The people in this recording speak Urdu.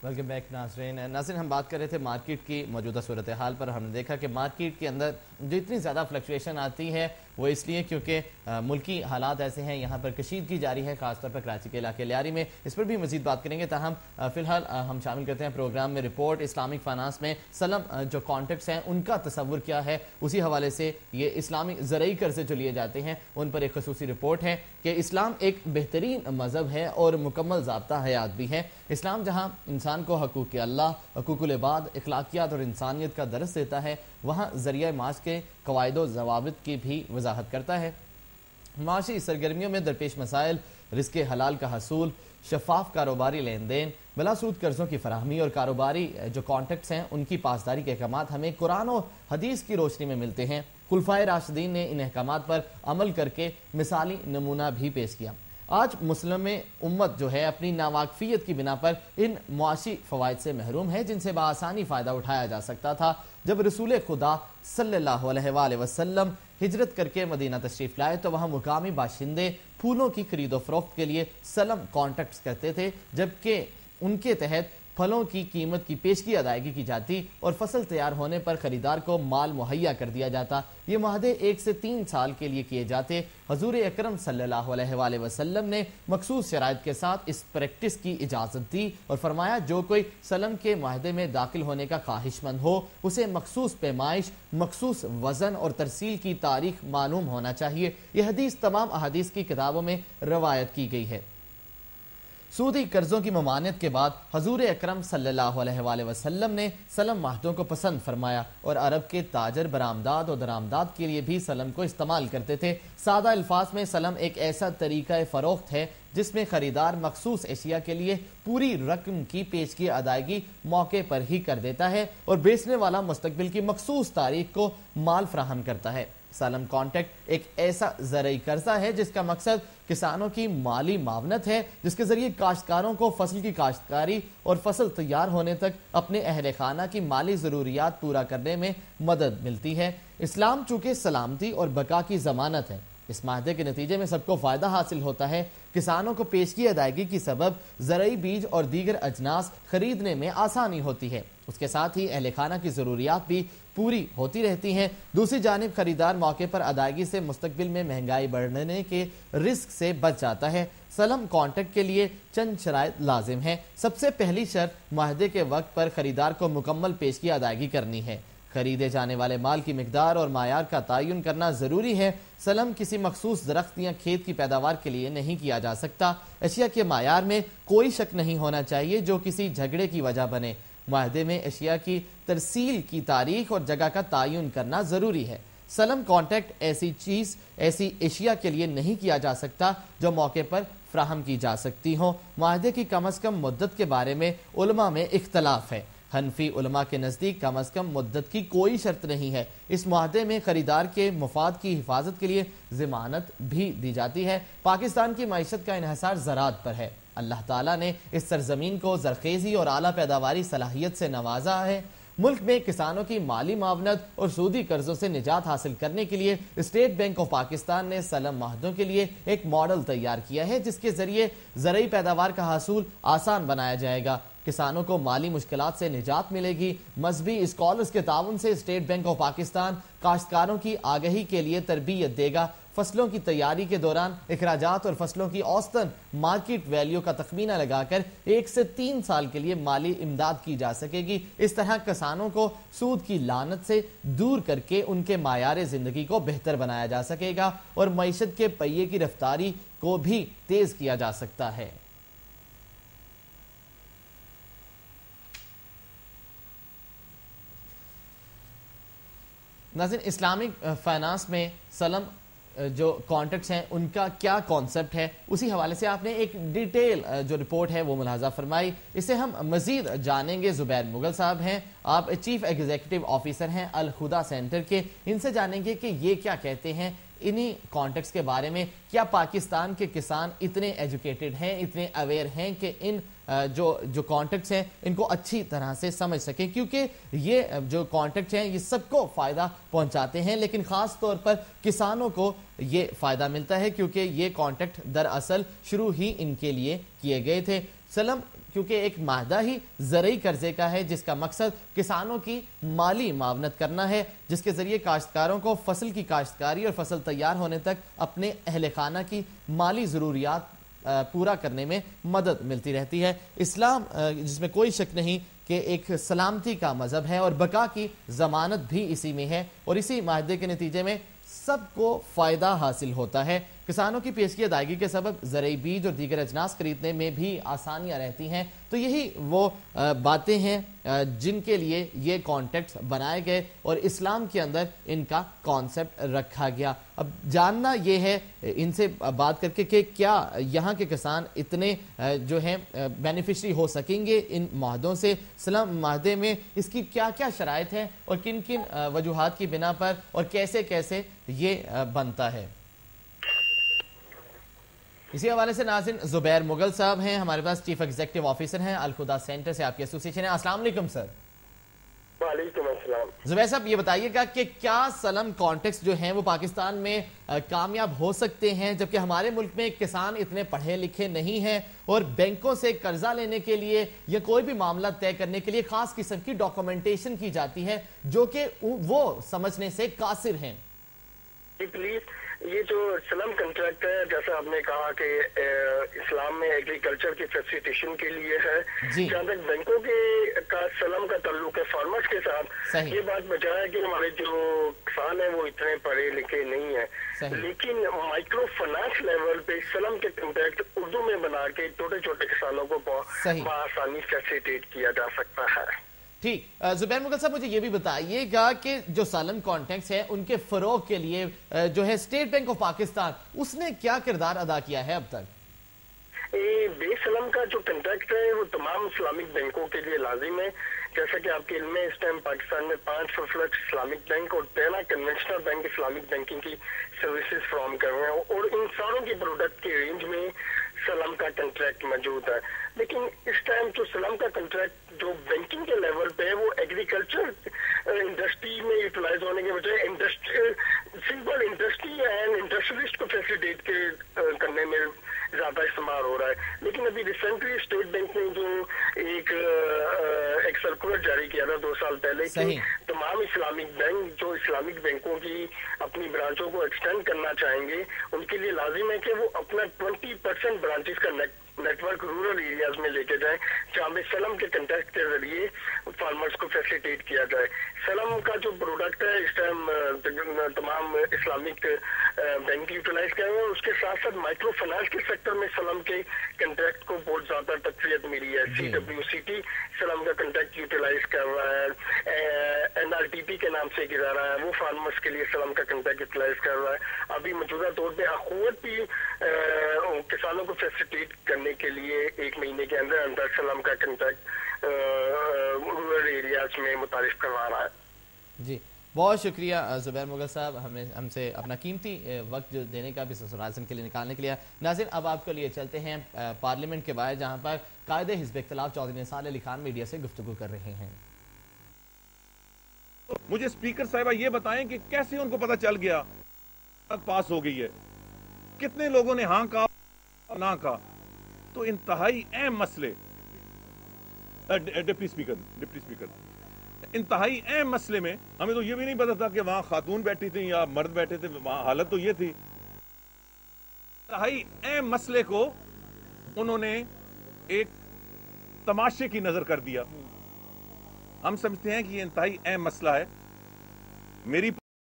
ویلکم بیک ناظرین ہم بات کر رہے تھے مارکیٹ کی موجودہ صورتحال پر. ہم نے دیکھا کہ مارکیٹ کے اندر جو اتنی زیادہ فلکچویشن آتی ہے وہ اس لیے کیونکہ ملکی حالات ایسے ہیں, یہاں پر کشیدگی جاری ہے, خاص طور پر کراچی کے علاقے لیاری میں. اس پر بھی مزید بات کریں گے, تاہم فی الحال ہم شامل کرتے ہیں پروگرام میں رپورٹ اسلامک فائنانس میں سلم جو کانٹیکٹس ہیں ان کا تصور کیا ہے. اسی حوالے سے یہ اسلامی زرعی قرضے جو لیے جاتے ہیں ان پر ایک خصوصی رپورٹ ہے کہ اسلام ایک بہترین مذہب ہے اور مکمل ضابطہ حیات بھی ہے. اسلام جہاں انسان کو حقوق اللہ, حقوق العباد, اخلاقیات اور انسانیت کا درس دیتا ہے, وہاں ذریعہ معاش کے قواعد و ضوابط کی بھی وضاحت کرتا ہے. معاشی سرگرمیوں میں درپیش مسائل, رزق حلال کا حصول, شفاف کاروباری لین دین, بلا سود قرضوں کی فراہمی اور کاروباری جو کانٹیکٹس ہیں ان کی پاسداری کے احکامات ہمیں قرآن و حدیث کی روشنی میں ملتے ہیں. خلفائے راشدین نے ان احکامات پر عمل کر کے مثالی نمونہ بھی پیش کیا. آج مسلم امت جو ہے اپنی ناواقفیت کی بنا پر ان معاشی فوائد سے محروم ہے جن سے بآسانی فائدہ اٹھایا جا سکتا تھا. جب رسول خدا صلی اللہ علیہ وآلہ وسلم ہجرت کر کے مدینہ تشریف لائے تو وہاں مقامی باشندے پھولوں کی خرید و فروخت کے لیے سلم کانٹیکٹس کرتے تھے, جبکہ ان کے تحت پھلوں کی قیمت کی پیشگی ادائیگی کی جاتی اور فصل تیار ہونے پر خریدار کو مال مہیا کر دیا جاتا. یہ معاہدے 1 سے 3 سال کے لیے کیے جاتے. حضور اکرم صلی اللہ علیہ وآلہ وسلم نے مخصوص شرائط کے ساتھ اس پریکٹس کی اجازت دی اور فرمایا جو کوئی سلم کے معاہدے میں داخل ہونے کا خواہش مند ہو اسے مخصوص پیمائش, مخصوص وزن اور ترسیل کی تاریخ معلوم ہونا چاہیے. یہ حدیث تمام احادیث کی کتابوں میں روایت کی گئی ہے. سودی قرضوں کی ممانعت کے بعد حضور اکرم صلی اللہ علیہ وآلہ وسلم نے سلم معاہدوں کو پسند فرمایا اور عرب کے تاجر برآمدات اور درآمدات کے لیے بھی سلم کو استعمال کرتے تھے. سادہ الفاظ میں سلم ایک ایسا طریقہ فروخت ہے جس میں خریدار مخصوص اشیاء کے لیے پوری رقم کی پیشگی ادائیگی موقع پر ہی کر دیتا ہے اور بیچنے والا مستقبل کی مخصوص تاریخ کو مال فراہم کرتا ہے. سلم کانٹیکٹ ایک ایسا زرعی قرضہ ہے جس کا مقصد کسانوں کی مالی معاونت ہے, جس کے ذریعے کاشتکاروں کو فصل کی کاشتکاری اور فصل تیار ہونے تک اپنے اہل خانہ کی مالی ضروریات پورا کرنے میں مدد ملتی ہے. اسلام چونکہ سلامتی اور بقا کی ضمانت ہے, اس معاہدے کے نتیجے میں سب کو فائدہ حاصل ہوتا ہے. کسانوں کو پیشگی ادائیگی کی سبب زرعی بیج اور دیگر اجناس خریدنے میں آسانی ہوتی ہے. اس کے ساتھ ہی اہل خانہ کی ضروریات بھی پوری ہوتی رہتی ہیں. دوسری جانب خریدار موقع پر ادائیگی سے مستقبل میں مہنگائی بڑھنے کے رسک سے بچ جاتا ہے. سلم کانٹیکٹ کے لیے چند شرائط لازم ہیں. سب سے پہلی شرط معاہدے کے وقت پر خریدار کو مکمل پیشگی ادائیگی کرنی ہے. خریدے جانے والے مال کی مقدار اور معیار کا تعین کرنا ضروری ہے. سلم کسی مخصوص درخت یا کھیت کی پیداوار کے لیے نہیں کیا جا سکتا. اشیاء کے معیار میں کوئی شک نہیں ہونا چاہیے جو کسی جھگڑے کی وجہ بنے. معاہدے میں اشیاء کی ترسیل کی تاریخ اور جگہ کا تعین کرنا ضروری ہے. سلم کانٹیکٹ ایسی اشیاء کے لیے نہیں کیا جا سکتا جو موقع پر فراہم کی جا سکتی ہوں. معاہدے کی کم از کم مدت کے بارے میں علماء میں اختلاف ہے. حنفی علماء کے نزدیک کم از کم مدت کی کوئی شرط نہیں ہے. اس معاہدے میں خریدار کے مفاد کی حفاظت کے لیے ضمانت بھی دی جاتی ہے. پاکستان کی معیشت کا انحصار زراعت پر ہے. اللہ تعالیٰ نے اس سرزمین کو زرخیزی اور اعلیٰ پیداواری صلاحیت سے نوازا ہے. ملک میں کسانوں کی مالی معاونت اور سودی قرضوں سے نجات حاصل کرنے کے لیے اسٹیٹ بینک آف پاکستان نے سلم معاہدوں کے لیے ایک ماڈل تیار کیا ہے جس کے ذریعے زرعی پیداوار کا حصول آسان بنایا جائے گا. کسانوں کو مالی مشکلات سے نجات ملے گی. مذہبی اسکالرز کے تعاون سے اسٹیٹ بینک آف پاکستان کاشتکاروں کی آگہی کے لیے تربیت دے گا. فصلوں کی تیاری کے دوران اخراجات اور فصلوں کی اوسطن مارکیٹ ویلیو کا تخمینہ لگا کر 1 سے 3 سال کے لیے مالی امداد کی جا سکے گی. اس طرح کسانوں کو سود کی لعنت سے دور کر کے ان کے معیار زندگی کو بہتر بنایا جا سکے گا اور معیشت کے پہیے کی رفتاری کو بھی تیز کیا جا سکتا ہے. ناظرین, اسلامک فائنانس میں سلم جو کانٹیکٹس ہیں ان کا کیا کانسیپٹ ہے, اسی حوالے سے آپ نے ایک ڈیٹیل جو رپورٹ ہے وہ ملاحظہ فرمائی. اسے ہم مزید جانیں گے. زبیر مغل صاحب ہیں, آپ چیف ایگزیکٹو آفیسر ہیں الخدا سینٹر کے. ان سے جانیں گے کہ یہ کیا کہتے ہیں انہی کانٹیکٹس کے بارے میں. کیا پاکستان کے کسان اتنے ایجوکیٹڈ ہیں, اتنے اویئر ہیں کہ ان جو کانٹیکٹس ہیں ان کو اچھی طرح سے سمجھ سکیں, کیونکہ یہ جو کانٹیکٹس ہیں یہ سب کو فائدہ پہنچاتے ہیں لیکن خاص طور پر کسانوں کو یہ فائدہ ملتا ہے کیونکہ یہ کانٹیکٹ دراصل شروع ہی ان کے لیے کیے گئے تھے. سلم کیونکہ ایک معاہدہ ہی زرعی قرضے کا ہے جس کا مقصد کسانوں کی مالی معاونت کرنا ہے، جس کے ذریعے کاشتکاروں کو فصل کی کاشتکاری اور فصل تیار ہونے تک اپنے اہل خانہ کی مالی ضروریات پورا کرنے میں مدد ملتی رہتی ہے۔ اسلام جس میں کوئی شک نہیں کہ ایک سلامتی کا مذہب ہے اور بقا کی ضمانت بھی اسی میں ہے، اور اسی معاہدے کے نتیجے میں سب کو فائدہ حاصل ہوتا ہے۔ کسانوں کی پیشگی ادائیگی کے سبب زرعی بیج اور دیگر اجناس خریدنے میں بھی آسانیاں رہتی ہیں۔ تو یہی وہ باتیں ہیں جن کے لیے یہ کانٹیکٹس بنائے گئے اور اسلام کے اندر ان کا کانسیپٹ رکھا گیا۔ اب جاننا یہ ہے ان سے بات کر کے کہ کیا یہاں کے کسان اتنے جو ہیں بینیفیشری ہو سکیں گے ان معاہدوں سے، سلم معاہدے میں اس کی کیا کیا شرائط ہیں اور کن کن وجوہات کی بنا پر اور کیسے کیسے یہ بنتا ہے۔ اسی حوالے سے ناظرین زبیر مغل صاحب ہیں ہمارے پاس، چیف ایگزیکٹو آفیسر ہیں الخدا سینٹر سے، آپ کی ایسوسیشن ہے۔ السلام علیکم سر۔ وعلیکم السلام۔ زبیر صاحب یہ بتائیے گا کہ کیا سلم کانٹیکس جو ہیں وہ پاکستان میں کامیاب ہو سکتے ہیں، جبکہ ہمارے ملک میں کسان اتنے پڑھے لکھے نہیں ہیں اور بینکوں سے قرضہ لینے کے لیے یا کوئی بھی معاملہ طے کرنے کے لیے خاص قسم کی ڈاکومنٹیشن کی جاتی ہے جو کہ وہ سمجھنے سے قاصر ہیں۔ پلیز یہ جو سلم کنٹریکٹ ہے جیسا آپ نے کہا کہ اسلام میں ایگریکلچر کی فیسیلیٹیشن کے لیے ہے، جہاں تک بینکوں کا سلم کا تعلق ہے فارمرز کے ساتھ، یہ بات بجا ہے کہ ہمارے جو کسان ہیں وہ اتنے پڑھے لکھے نہیں ہیں، لیکن مائکرو فائنانس لیول پہ سلم کے کنٹریکٹ اردو میں بنا کے چھوٹے چھوٹے کسانوں کو بآسانی فیسیلیٹیٹ کیا جا سکتا ہے۔ ٹھیک، زبیر مغل صاحب مجھے یہ بھی بتائیے گا کہ جو سالم کانٹیکٹس ہیں ان کے فروغ کے لیے جو ہے اسٹیٹ بینک آف پاکستان اس نے کیا کردار ادا کیا ہے اب تک؟ بے سلم کا جو کنٹریکٹ ہے وہ تمام اسلامک بینکوں کے لیے لازم ہے، جیسا کہ آپ کے علم میں اس ٹائم پاکستان میں 5 فلفلٹ اسلامک بینک اور 13 کنونشنل بینک اسلامک بینکنگ کی سروسز فراہم کر رہے ہیں، اور ان ساروں کی پروڈکٹ کے رینج میں سلم کا کنٹریکٹ موجود ہے۔ لیکن اس ٹائم جو سلم کا کنٹریکٹ جو بینکنگ کے لیول پہ ہے وہ ایگریکلچر انڈسٹری میں یوٹیلائز ہونے کے بجائے سمپل انڈسٹری اینڈ انڈسٹریلسٹ کو فیسیلیٹیٹ کرنے میں زیادہ استعمال ہو رہا ہے۔ لیکن ابھی ریسنٹلی اسٹیٹ بینک نے جو ایک سرکولر جاری کیا تھا 2 سال پہلے کہ تمام اسلامک بینک جو اسلامک بینکوں کی اپنی برانچوں کو ایکسٹینڈ کرنا چاہیں گے ان کے لیے لازم ہے کہ وہ اپنا 20% برانچز کا نیٹ ورک رورل ایریاز میں لے کے جائیں، جہاں پہ سلم کے کنٹیکٹ کے ذریعے فارمرز کو فیسیلیٹیٹ کیا جائے۔ سلم کا جو پروڈکٹ ہے اس ٹائم تمام اسلامک بینک یوٹیلائز کر رہے ہیں، اس کے ساتھ ساتھ مائکرو فائنانس کے سیکٹر میں سلم کے کنٹریکٹ کو بہت زیادہ تقویت ملی ہے۔ CWCT سلم کا کنٹریکٹ یوٹیلائز کر رہا ہے، NRTP کے نام سے گزارا رہا ہے، وہ فارمرز کے لیے سلم کا کنٹریکٹ یوٹیلائز کر رہا ہے۔ ابھی موجودہ طور پہ اخوت بھی کسانوں کو فیسیلیٹیٹ کرنے کے لیے 1 مہینے کے اندر سلم کا کنٹریکٹ رورل ایریاز میں متعارف کروا رہا ہے۔ جی بہت شکریہ زبیر مغل صاحب ہم سے اپنا قیمتی وقت جو دینے کا بھی سسرازم کے لیے نکالنے کے لیے۔ ناظرین اب آپ کے لیے چلتے ہیں پارلیمنٹ کے باہر جہاں پر قائد حزب اختلاف چودھری نثار علی خان میڈیا سے گفتگو کر رہے ہیں۔ مجھے اسپیکر صاحبہ یہ بتائیں کہ کیسے ان کو پتہ چل گیا پاس ہو گئی ہے، کتنے لوگوں نے ہاں کہا نہ کہا؟ تو انتہائی اہم مسئلے ڈپٹی اسپیکر انتہائی اہم مسئلے میں ہمیں تو یہ بھی نہیں پتا تھا کہ وہاں خاتون بیٹھی تھی یا مرد بیٹھے تھے، وہاں حالت تو یہ تھی۔ انتہائی اہم مسئلے کو انہوں نے ایک تماشے کی نظر کر دیا۔ ہم سمجھتے ہیں کہ یہ انتہائی اہم مسئلہ ہے۔ میری